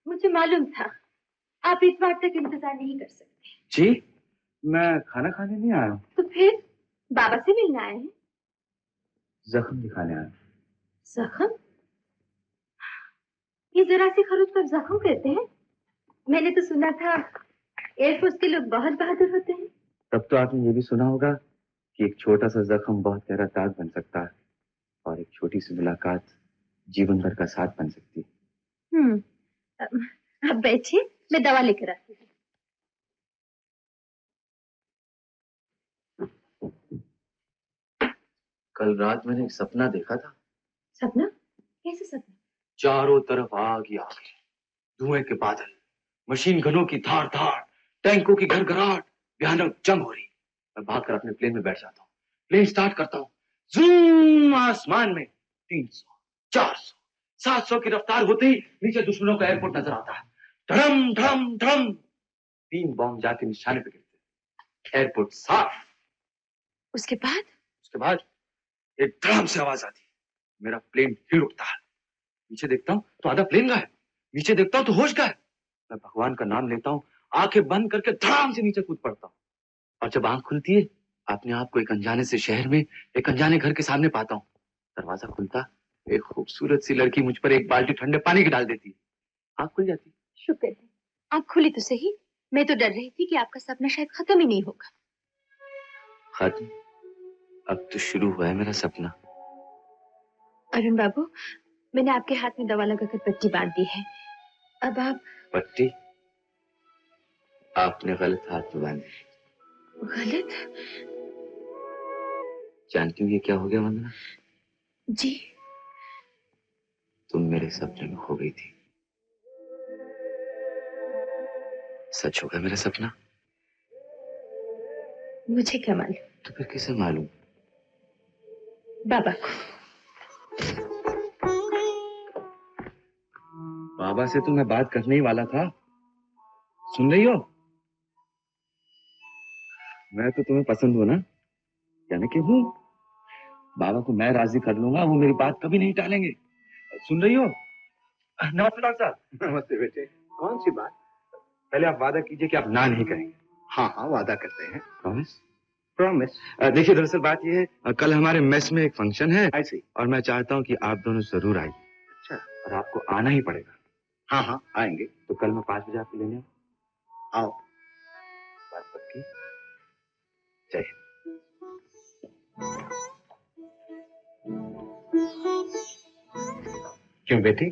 मुझे मालूम था आप इस बार तक इंतजार नहीं कर सकते। जी, मैं खाना खाने नहीं आया हूँ। तो फिर बाबा से मिलने आए हैं? जख्म दिखाने आया। जख्म? ये जरा सी खरोच को जख्म कहते हैं? मैंने तो सुना था एयरफोर्स के लोग बहुत बहादुर होते हैं। तब तो आपने ये भी सुना होगा कि एक छोटा सा जख्म बहुत गहरा दाग बन सकता है और एक छोटी सी मुलाकात जीवन भर का साथ बन सकती है। अब बैठिए, मैं दवा लेकर आती हूँ। कल रात मैंने एक सपना देखा था। सपना? कैसे सपना? चारों तरफ आग ही आग, धुएं के बादल, मशीन गनों की धार धार, टैंकों की घरघराहट, भयानक जंग हो रही। मैं भागकर अपने प्लेन में बैठ जाता हूँ, प्लेन स्टार्ट करता हूँ, जूम, आसमान में 300, 400, 700 की रफ्तार होते ही नीचे दुश्मनों का एयरपोर्ट नजर आता है। धड़म धड़म धड़म, 3 बॉम्ब जाके निशाने पे गिरते, एयरपोर्ट साफ। उसके बाद एक धड़ाम से आवाज आती है, मेरा प्लेन हिल उठता है। नीचे देखता हूँ तो आधा प्लेन गायब, नीचे देखता हूँ तो होश गायब। मैं भगवान का नाम लेता हूँ, आंखें बंद करके धड़ाम से नीचे कूद पड़ता हूँ। और जब आंख खुलती है, अपने आप को एक अनजाने से शहर में, एक अनजाने घर के सामने पाता हूँ। दरवाजा खुलता, एक खूबसूरत सी लड़की मुझ पर एक बाल्टी ठंडे पानी की डाल देती है। आंख खुल जाती। शुक्र है आंख खुली तो सही। मैं तो डर रही थी कि आपका सपना शायद खत्म ही नहीं होगा। खत्म? अब तो शुरू हुआ है मेरा सपना। अरुण बाबू, मैंने आपके हाथ में दवा लगाकर पट्टी बांध दी है। अब आप... पट्टी? आपने गलत हाथ में बांधी। गलत? जानती हूँ ये क्या हो गया वंदना? जी? तुम मेरे सपने में खो गई थी। सच होगा मेरा सपना? मुझे क्या मालूम? तो फिर किसे मालूम? बाबा को। बाबा से तो मैं बात करने ही वाला था। सुन रही हो? मैं तो तुम्हें पसंद हूं ना? यानी कि हूँ। बाबा को मैं राजी कर लूंगा, वो मेरी बात कभी नहीं टालेंगे। सुन रही हो? नमस्ते डॉक्टर साहब। नमस्ते बेटे। कौन सी बात? पहले आप वादा कीजिए कि आप ना नहीं करेंगे। हाँ हाँ, वादा करते हैं। प्रॉमिस? प्रॉमिस। देखिए, दरअसल बात यह है, कल हमारे मेस में एक फंक्शन है। ऐसी। और मैं चाहता हूँ कि आप दोनों जरूर आइए। अच्छा। और आपको आना ही पड़ेगा। हाँ हाँ, आएंगे। तो कल मैं 5 बजे आपको लेने आऊँ? आओ। बात पक्की? जय हिंद। क्यों बेटी,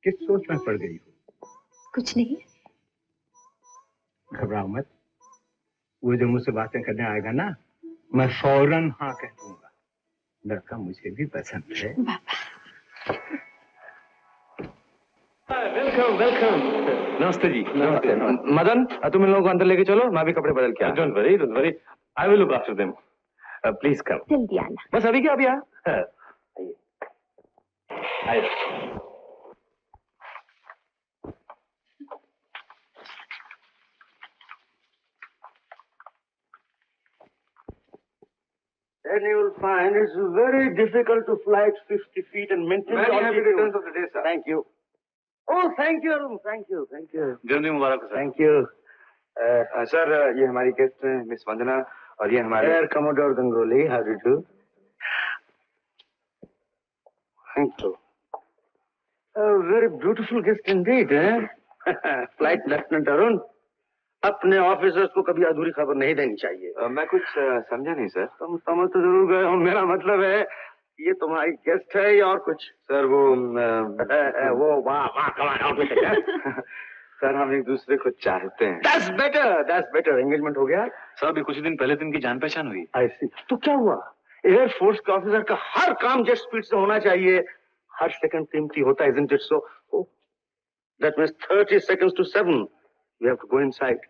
किस सोच में पड़ गई हो? कुछ नहीं। घबराओ मत। वो जो मुझसे बातें करने आएगा ना, मैं फौरन हाँ कह दूंगा। लड़का मुझे भी पसंद है। Welcome welcome. नमस्ते जी। नमस्ते। मदन, तुम इन लोगों को अंदर लेके चलो, मैं भी कपड़े बदल के आया। Don't worry, I will look after them. Please come. जल्दी आना। बस अभी क्या, अभी आ। आइए। And you will find it's very difficult to fly at 50 feet and maintain Many happy altitude. returns of the day, sir. Thank you. Oh, thank you, Arun. Thank you. जन्मदिन मुबारक हो sir. Thank you. Sir, ये हमारी guest हैं miss वंदना, और ये हमारे Air Commodore Ganguly, how do you do? Thank you. A very beautiful guest indeed, eh? Flight Lieutenant Arun. अपने officers को कभी अधूरी खबर नहीं देनी चाहिए। मैं कुछ समझा नहीं सर। तुम समझ तो जरूर गए हो। मेरा मतलब है ये तुम्हारी गेस्ट है या और कुछ? सर वो वाह कमाल आउट विद इट। सर, हम एक दूसरे को चाहते हैं। That's better. एंगेजमेंट हो गया? सर, अभी कुछ दिन पहले तो इनकी जान पहचान हुई। आई सी। तो क्या हुआ? एयर फोर्स के ऑफिसर का हर काम जेट स्पीड से होना चाहिए। हर सेकंड कीमती होता है, isn't it so? That means 30 seconds to 7. We have to go inside.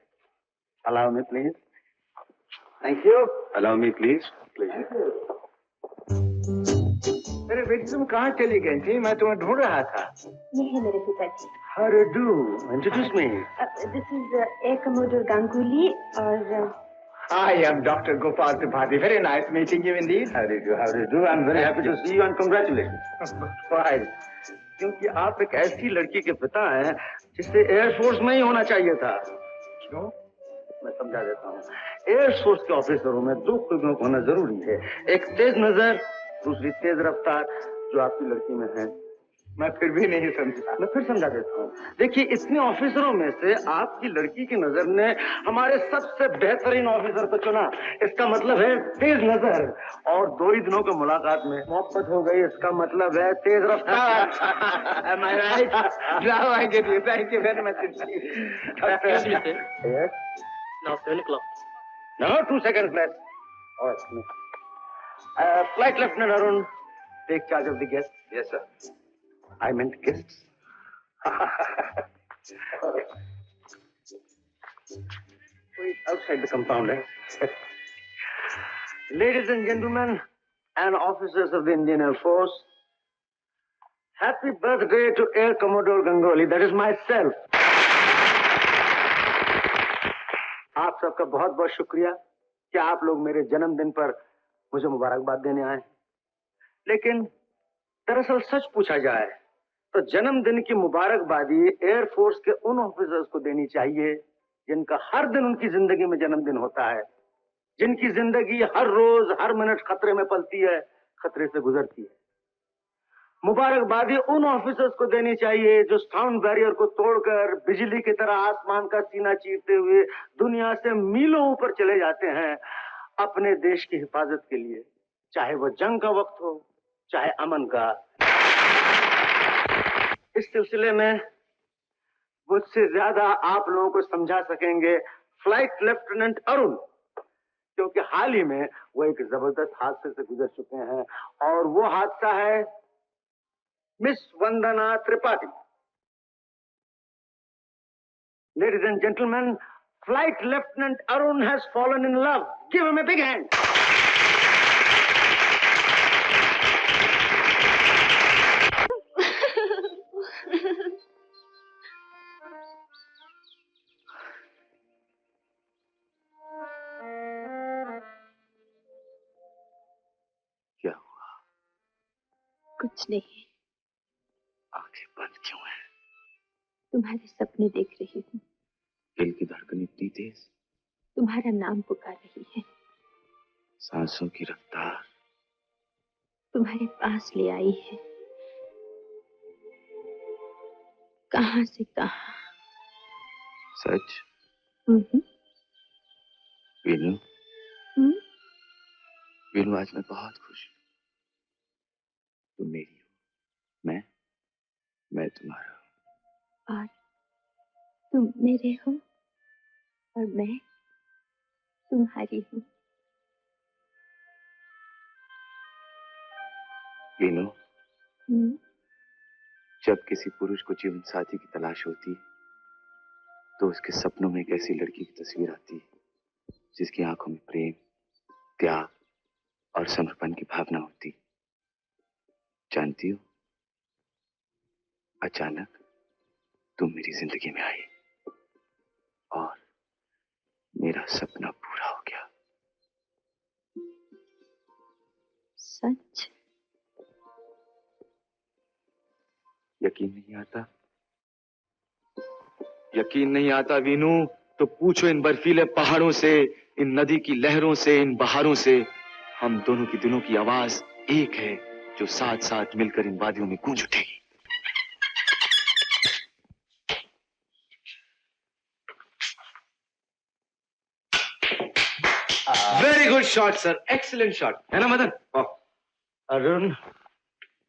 Allow me, please. Thank you. Allow me, please. Please. मेरे बेटी, तुम कहाँ चली गई थी? मैं तुम्हें ढूंढ रहा था। ये है मेरे पिताजी। How do you do? Introduce me. This is Air Commodore Ganguly और I am Dr. Gopal Tripathi. Very nice meeting you indeed. How do you do? I'm very happy to see you and congratulations. Fine. क्योंकि आप एक ऐसी लड़की के पिता हैं जिससे एयरफोर्स में ही होना चाहिए था। क्यों? मैं समझा देता हूँ। एयरफोर्स के ऑफिसरों में दो खूबियों का होना जरूरी है, एक तेज नजर, दूसरी तेज रफ्तार, जो आपकी लड़की में है। मैं फिर भी नहीं समझा। मैं फिर समझा देता हूँ। देखिए, इतने ऑफिसरों में से आपकी लड़की की नजर ने हमारे सबसे बेहतरीन ऑफिसर को चुना। इसका मतलब है तेज नजर, और 2 ही दिनों की मुलाकात में मोहब्बत हो गई। इसका मतलब है तेज रफ्तार। Am I right? Now I get you. Thank you very much. Excuse me, sir. Yes? Now 7 o'clock. No, 2 seconds less. Oh, excuse me. Flight Lieutenant Arun, take charge of the guests. Yes, sir. I meant guests. Wait, outside the compound, eh? Ladies and gentlemen, and officers of the Indian Air Force, happy birthday to Air Commodore Ganguly. That is myself. आप सबका बहुत बहुत शुक्रिया कि आप लोग मेरे जन्मदिन पर मुझे मुबारकबाद देने आए। लेकिन दरअसल सच पूछा जाए तो जन्मदिन की मुबारकबादी एयरफोर्स के उन ऑफिसर्स को देनी चाहिए जिनका हर दिन उनकी जिंदगी में जन्मदिन होता है, जिनकी जिंदगी हर रोज हर मिनट खतरे में पलती है, खतरे से गुजरती है। मुबारकबादी उन ऑफिसर्स को देनी चाहिए जो साउंड बैरियर को तोड़कर बिजली की तरह आसमान का सीना चीरते हुए दुनिया से मीलों ऊपर चले जाते हैं अपने देश की हिफाजत के लिए, चाहे वो जंग का वक्त हो चाहे अमन का। इस सिलसिले में मुझसे ज्यादा आप लोगों को समझा सकेंगे फ्लाइट लेफ्टिनेंट अरुण, क्योंकि हाल ही में वो एक जबरदस्त हादसे से गुजर चुके हैं, और वो हादसा है Miss Vandana Tripathi. Ladies and gentlemen, Flight Lieutenant Arun has fallen in love. Give him a big hand. क्या हुआ? कुछ नहीं, आंखें बंद क्यों हैं? तुम्हारे सपने देख रही हूँ, दिल की धड़कन इतनी तेज, तुम्हारा नाम पुकार रही है, सांसों की रफ्तार तुम्हारे पास ले आई है, कहां से कहां। सच? वीनू, वीनू, आज मैं बहुत खुश हूँ। तुम मेरी हो, मैं तुम्हारा हूँ। और तुम मेरे हो और मैं तुम्हारी हूँ। वीनू, जब किसी पुरुष को जीवन साथी की तलाश होती है तो उसके सपनों में एक ऐसी लड़की की तस्वीर आती है जिसकी आंखों में प्रेम, त्याग और समर्पण की भावना होती। जानती हो, अचानक तुम मेरी जिंदगी में आई और मेरा सपना पूरा हो गया। सच? यकीन नहीं आता? यकीन नहीं आता वीनू? तो पूछो इन बर्फीले पहाड़ों से, इन नदी की लहरों से, इन बहारों से। हम दोनों की दिलों की आवाज एक है जो साथ साथ मिलकर इन वादियों में गूंज उठेगी। Very good shot sir, excellent shot, है ना मदन? अरुण,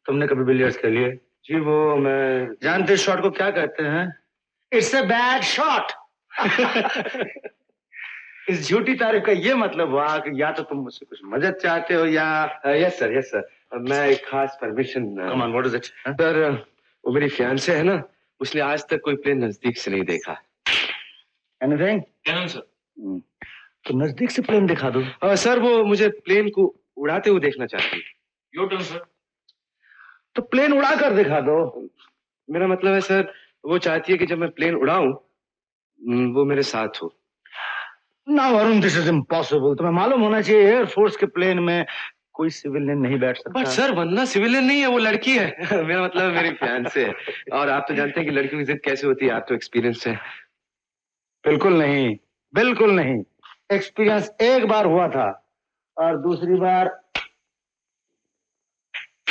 तुमने कभी बिलियर्ड्स खेली है? जी वो मैं जानते शॉट को क्या कहते हैं? It's a bad shot. इस झूठी तारीफ का ये मतलब हुआ कि या तो तुम मुझसे कुछ मदद चाहते हो या यस सर, मैं एक खास permission. Come on, what is it? Sir, वो मेरी फियांसे है ना, उसने आज तक कोई प्लेन नजदीक से नहीं देखा। एनीथिंग? क्या सर? तो नजदीक से प्लेन दिखा दो। सर, वो मुझे प्लेन को उड़ाते हुए देखना चाहती है। Your turn sir. तो प्लेन उड़ा कर दिखा दो। मेरा मतलब है सर, वो चाहती है कि जब मैं प्लेन उड़ाऊं वो मेरे साथ हो। Now Arun, this is impossible. तुम्हें मालूम होना चाहिए एयरफोर्स के प्लेन में कोई सिविलियन नहीं बैठ सकता। बट सर वंदना सिविलियन नहीं है, वो लड़की है। मेरा मतलब मेरी फियांसे है। और आप तो जानते हैं कि लड़कियों की जिद कैसे होती है, आप तो एक्सपीरियंस है। बिल्कुल नहीं, बिल्कुल नहीं। एक्सपीरियंस एक बार हुआ था और दूसरी बार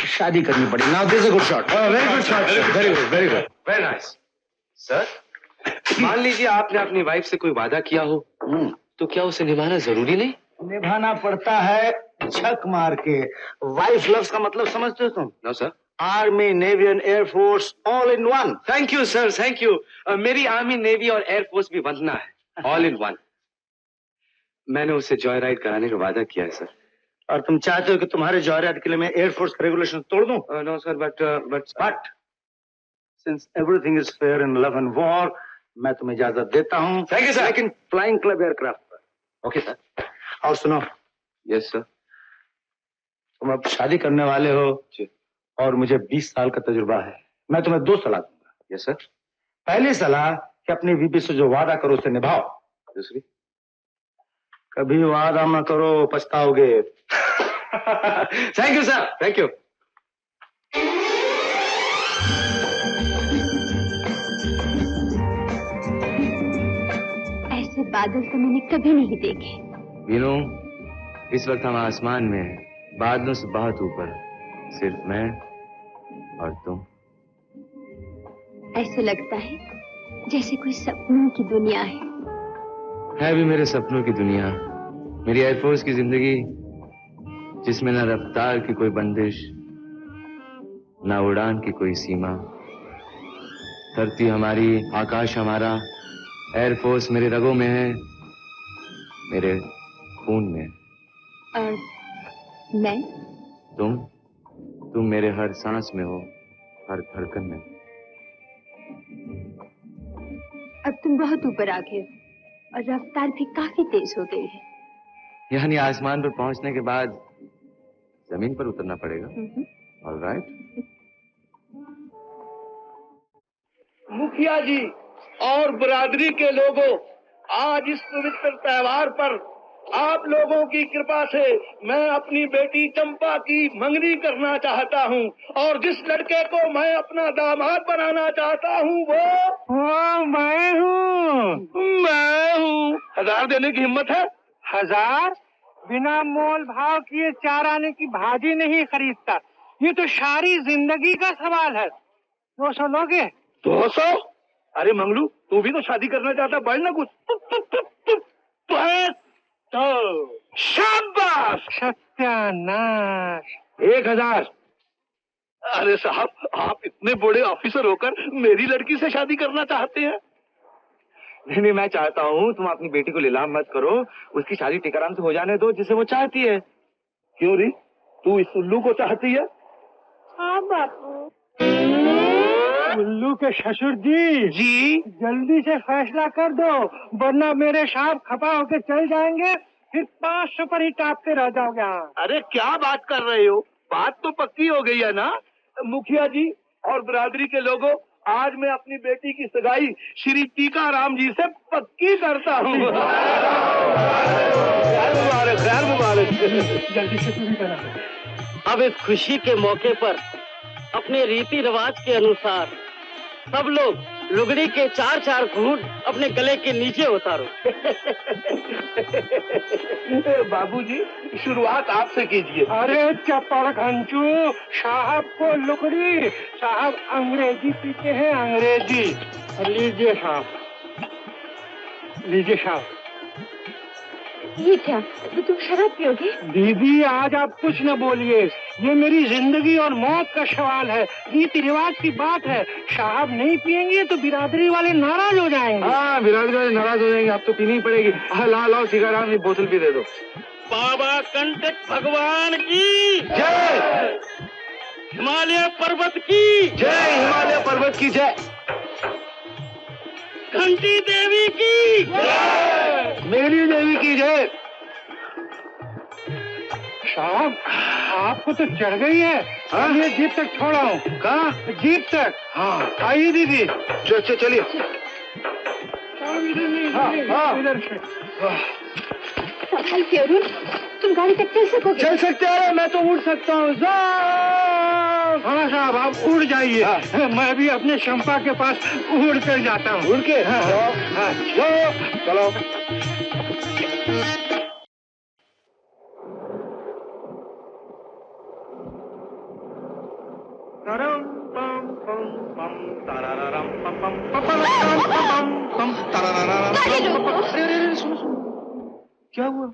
शादी करनी पड़ी। Now this is a good shot. Very good shot, very good, very good, very nice. Sir मान लीजिए आपने अपनी वाइफ से कोई वादा किया हो, तो क्या उसे निभाना जरूरी नहीं? निभाना पड़ता है छक मार के। वाइफ लव्स का मतलब समझते हो तुम? No sir. Army, navy and air force all in one. Thank you sir, thank you. मेरी आर्मी, नेवी और एयरफोर्स भी वंदना है, ऑल इन वन। मैंने उसे जॉय राइड कराने का वादा किया है सर। और तुम चाहते हो कि तुम्हारे जॉय राइड के लिए मैं एयरफोर्स के रेगुलेशन तोड़ दूं? No sir, but since everything is fair in love and war, मैं तुम्हें इजाजत देता हूं। Thank you, sir. लेकिन फ्लाइंग क्लब एयरक्राफ्ट पर। Okay sir. और सुनो, यस सर। तुम अब शादी करने वाले हो जी। और मुझे 20 साल का तजुर्बा है। मैं तुम्हें 2 सलाह दूंगा। Yes sir. पहली सलाह कि अपनी बीबी से जो वादा करो उसे निभाओ। दूसरी? कभी वादा न करो, पछताओगे। Thank you sir, thank you. ऐसे बादल तो मैंने कभी नहीं देखे। वीनू, इस वक्त हम आसमान में हैं, बादलों से बहुत ऊपर, सिर्फ मैं और तुम। ऐसे लगता है जैसे कोई सपनों की दुनिया है भी मेरे सपनों की दुनिया, मेरी एयरफोर्स की जिंदगी, जिसमें न रफ्तार की कोई बंदिश, न उड़ान की कोई सीमा। धरती हमारी, आकाश हमारा, एयरफोर्स मेरे रगों में है, मेरे खून में। और मैं? तुम मेरे हर सांस में हो, हर धड़कन में। अब तुम बहुत ऊपर आ गए हो और रफ्तार भी काफी तेज हो गई है। यानी आसमान पर पहुंचने के बाद जमीन पर उतरना पड़ेगा। ऑलराइट। मुखिया जी और बिरादरी के लोगों, आज इस पवित्र त्योहार पर आप लोगों की कृपा से मैं अपनी बेटी चंपा की मंगनी करना चाहता हूँ और जिस लड़के को मैं अपना दामाद बनाना चाहता हूँ वो मैं हूँ। 1000 देने की हिम्मत है? 1000? बिना मोल भाव किए 4 आने की भाजी नहीं खरीदता। ये तो सारी जिंदगी का सवाल है। 200 लोगे? 200? अरे मंगलू, तू भी तो शादी करना चाहता, बढ़ ना कुछ। तो शाबाश। सत्यानाश। 1000। अरे साहब, आप इतने बड़े ऑफिसर होकर मेरी लड़की से शादी करना चाहते हैं? नहीं, मैं चाहता हूँ तुम अपनी बेटी को लीलाम मत करो, उसकी शादी टिकाराम से हो जाने दो जिसे वो चाहती है। क्यों री, तू इस उल्लू को चाहती है? हाँ बापू। उल्लू के ससुर जी, जल्दी से फैसला कर दो, वरना मेरे साहब खपा होके चल जाएंगे, फिर 500 पर ही टापते रह जाओगे। अरे क्या बात कर रहे हो, बात तो पक्की हो गई है ना? मुखिया जी और बिरादरी के लोगों, आज मैं अपनी बेटी की सगाई श्री टीकाराम जी से पक्की करता हूँ। खैर मुबारक। जल्दी से पूरी करा। अब इस खुशी के मौके पर अपने रीति रिवाज के अनुसार सब लोग लुगड़ी के 4-4 घूंट अपने गले के नीचे उतारो। बाबूजी, शुरुआत आपसे कीजिए। अरे चप्पड़ घंचू, साहब को लुकड़ी, साहब अंग्रेजी पीते हैं, अंग्रेजी। लीजिए साहब, लीजिए साहब। ये क्या, तो तुम शराब पियोगे? दीदी आज आप कुछ न बोलिए, ये मेरी जिंदगी और मौत का सवाल है, रीति रिवाज की बात है। साहब नहीं पिएंगे तो बिरादरी वाले नाराज हो जाएंगे। हाँ, बिरादरी वाले नाराज हो जाएंगे, आप तो पीनी ही पड़ेगी। लाओ टीकाराम, एक बोतल भी दे दो। बाबा कंटक भगवान की जय। हिमालय पर्वत की जय। हिमालय पर्वत की जय। घंटी देवी की जय। मेरी देवी की जय। साहब आपको तो चढ़ गई है। ये जीप तक छोड़ा हूँ। कहाँ? जीप तक। हाँ, आइए दीदी। चलिए। हाँ, इधर से। संभल के अरुण। तुम गाड़ी तक चल सकोगे? चल सकते हैं, मैं तो उड़ सकता हूँ। हाँ साहब, आप उड़ जाइए। हाँ। मैं भी अपने चंपा के पास उड़ कर जाता हूँ। उड़ के? हाँ। हाँ, चलो। गाड़ी रोको। क्या हुआ?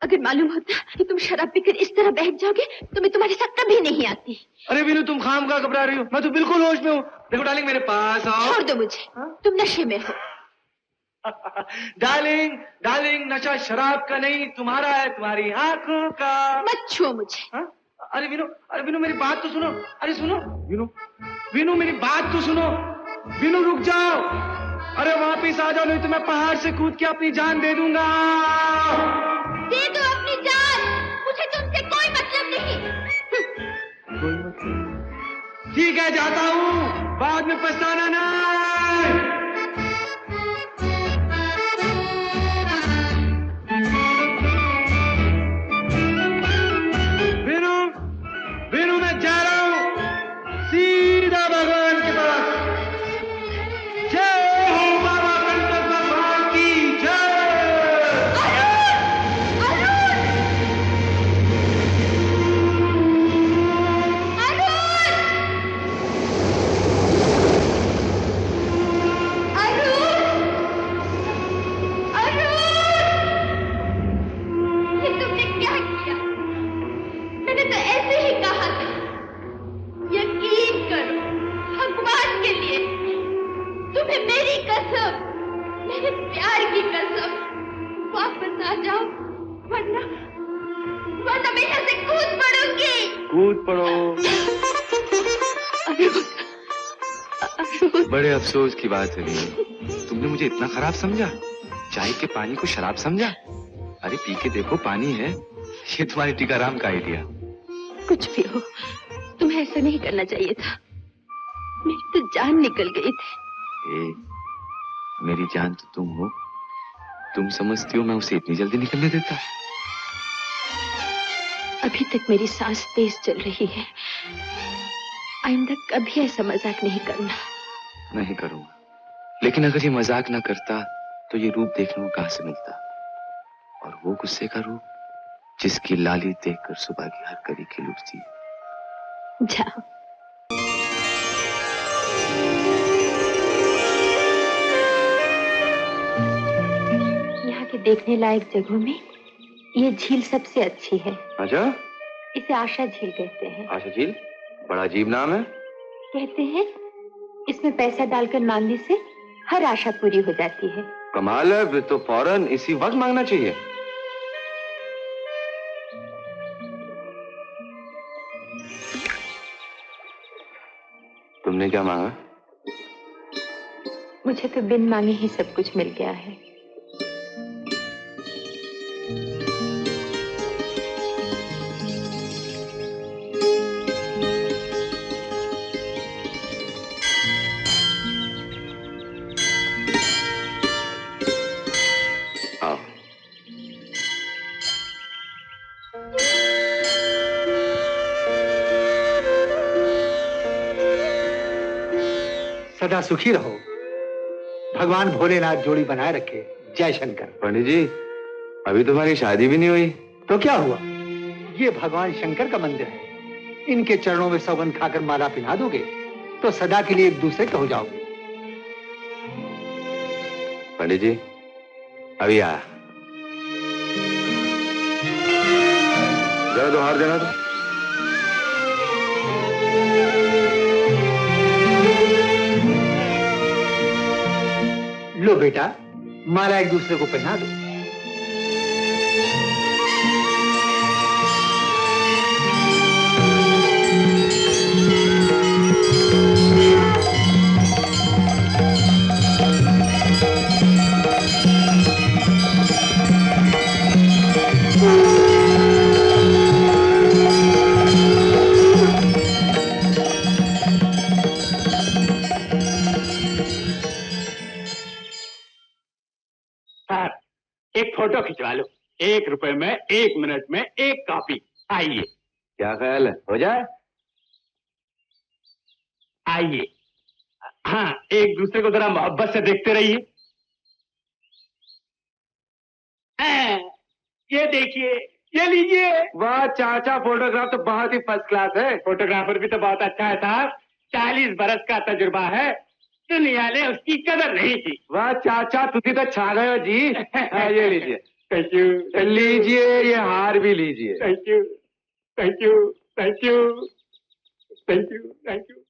अगर मालूम होता कि तुम शराब पीकर इस तरह बहक जाओगे तो मैं तुम्हारे साथ कभी नहीं आती। अरे वीनू, तुम खाम खा घबरा रही हो, मैं तो बिल्कुल होश में हूँ। देखो डार्लिंग, मेरे पास आओ। छोड़ दो मुझे, तुम नशे में हो। डार्लिंग, नशा शराब का नहीं, तुम्हारा है, तुम्हारी आंखों का। मत छुओ मुझे। हाँ? अरे वीनू मेरी बात तो सुनो। अरे सुनो वीनू मेरी बात तो सुनो। वीनू रुक जाओ। अरे वापिस आ जाओ, नहीं तो मैं पहाड़ से कूद के अपनी जान दे दूंगा। दे दो अपनी जान, मुझे तुमसे कोई मतलब नहीं। ठीक है, जाता हूँ, बाद में पछताना नहीं। वीनू मैं जा रहा हूँ सीधा भगवान के पास। जय हो बाबा गणपत भगवान की जय। ये तुमने क्या किया? मैंने तो ऐसे ही कहा था। यकीन करो, भगवान के लिए, तुम्हें मेरी कसम, मेरे प्यार की कसम, वापस आ जाओ, वरना मैं यहाँ से कूद पड़ूंगी। कूद पड़ो। बड़े अफसोस की बात है वीनू, तुमने मुझे इतना खराब समझा, चाय के पानी को शराब समझा। अरे पी के देखो, पानी है। ये तुम्हारी टीकाराम का आइडिया। कुछ भी हो, तुम्हें ऐसा नहीं करना चाहिए था। मेरी तो जान निकल गई थी। मेरी जान तो तुम हो। तुम समझती हो मैं उसे इतनी जल्दी निकलने देता? अभी तक मेरी सांस तेज चल रही है। आइंदा कभी ऐसा मजाक नहीं करना। नहीं करूंगा, लेकिन अगर ये मजाक ना करता तो ये रूप देखने को कहां से मिलता? और वो गुस्से का रूप जिसकी लाली देखकर सुबह की हर कली खिल उठती है। जाओ। यहाँ के देखने लायक जगहों में ये झील सबसे अच्छी है। अच्छा, इसे आशा झील कहते हैं। आशा झील? बड़ा अजीब नाम है। कहते हैं इसमें पैसा डालकर मांगने से हर आशा पूरी हो जाती है। कमाल है, तो फौरन इसी वक्त मांगना चाहिए। तुमने क्या मांगा? मुझे तो बिन मांगे ही सब कुछ मिल गया है। आओ। सदा सुखी रहो। भगवान भोलेनाथ जोड़ी बनाए रखे। जय शंकर। पंडित जी, अभी तुम्हारी शादी भी नहीं हुई। तो क्या हुआ, ये भगवान शंकर का मंदिर है। इनके चरणों में सौगंध खाकर माला पहना दोगे तो सदा के लिए एक दूसरे के हो जाओगे। पंडित जी, अभी आया। जरा तो हार देना तो। लो बेटा, माला एक दूसरे को पहना दो। ₹1 में 1 मिनट में 1 कॉपी। आइए। क्या ख्याल है, हो जाए? आइए। हाँ, एक दूसरे को जरा मोहब्बत से देखते रहिए। ये देखिए, ये लीजिए। वाह चाचा, फोटोग्राफ तो बहुत ही फर्स्ट क्लास है। फोटोग्राफर भी तो बहुत अच्छा है साहब, 40 बरस का तजुर्बा है। दुनिया ने उसकी कदर नहीं की। वाह चाचा, तुझी तो छा गए हो जी। ये लीजिए। Thank you. लीजिए, ये हार भी लीजिए। Thank you, thank you, thank you, thank you, thank you.